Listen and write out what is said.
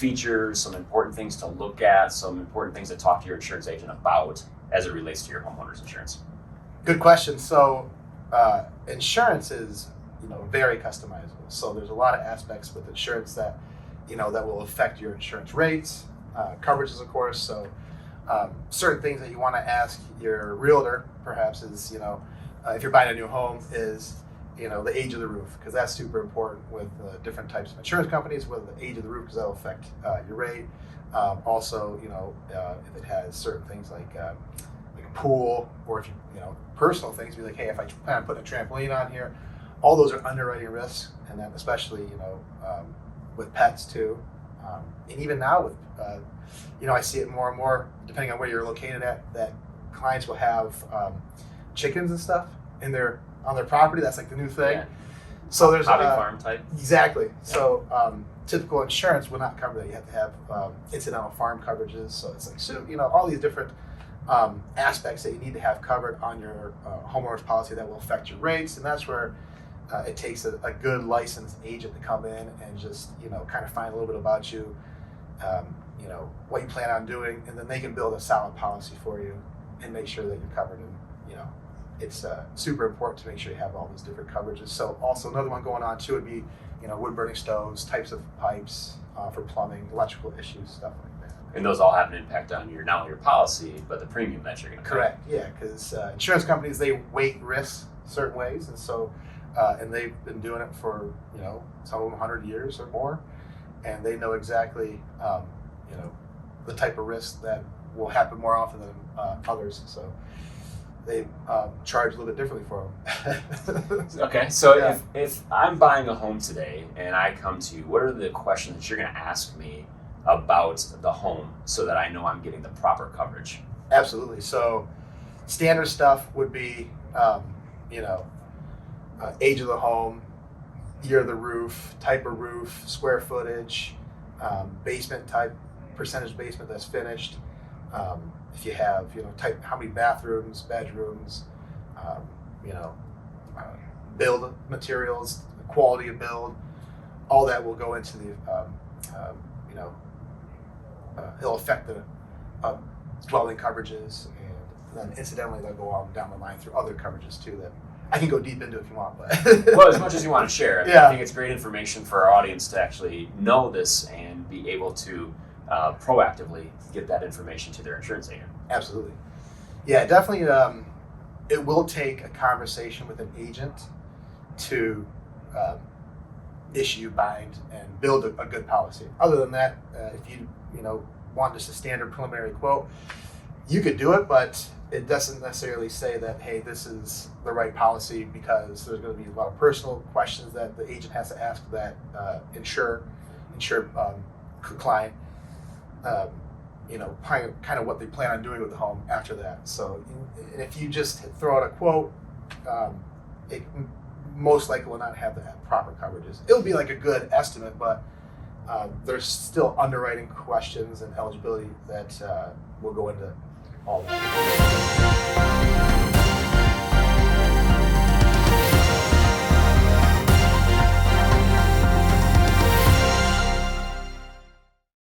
features, some important things to look at, some important things to talk to your insurance agent about as it relates to your homeowner's insurance? Good question. So insurance is, very customizable. So there's a lot of aspects with insurance that, that will affect your insurance rates, coverages, of course. So certain things that you want to ask your realtor, perhaps, is, if you're buying a new home, is, the age of the roof, because that's super important with different types of insurance companies, whether the age of the roof, because that'll affect your rate. Also, if it has certain things like a pool, or if personal things, be like, hey, if I plan on putting a trampoline on here, all those are underwriting risks, and then especially, with pets too. And even now with, I see it more and more, depending on where you're located at, that clients will have chickens and stuff on their property. That's like the new thing. Yeah. So there's hobby farm type. Exactly. Yeah. So typical insurance will not cover that. You have to have incidental farm coverages. So it's like, all these different aspects that you need to have covered on your homeowner's policy that will affect your rates. And that's where it takes a good licensed agent to come in and just, kind of find a little bit about you, what you plan on doing, and then they can build a solid policy for you and make sure that you're covered. And, it's super important to make sure you have all those different coverages. So also another one going on too would be, wood burning stoves, types of pipes for plumbing, electrical issues, stuff like that. And those all have an impact on not only your policy, but the premium that you're going to pay. Correct. Yeah, because insurance companies, they weight risks certain ways, and so and they've been doing it for some of them 100 years or more, and they know exactly the type of risk that will happen more often than others. So they charge a little bit differently for them. Okay, so Yeah. if I'm buying a home today and I come to you, what are the questions that you're going to ask me about the home so that I know I'm getting the proper coverage? Absolutely. So standard stuff would be, age of the home, year of the roof, type of roof, square footage, basement type, percentage basement that's finished. If you have, type, how many bathrooms, bedrooms, build materials, quality of build, all that will go into the, it'll affect the dwelling coverages, and then incidentally they'll go on down the line through other coverages too that I can go deep into if you want. But Well, as much as you want to share. Yeah. I think it's great information for our audience to actually know this and be able to proactively get that information to their insurance agent. Absolutely. Yeah, definitely. It will take a conversation with an agent to issue, bind, and build a good policy. Other than that, if you want just a standard preliminary quote, you could do it, but it doesn't necessarily say that, hey, this is the right policy, because there's going to be a lot of personal questions that the agent has to ask that insured client. Kind of what they plan on doing with the home after that. So if you just throw out a quote, it most likely will not have the proper coverages. It'll be like a good estimate, but there's still underwriting questions and eligibility that will go into all that.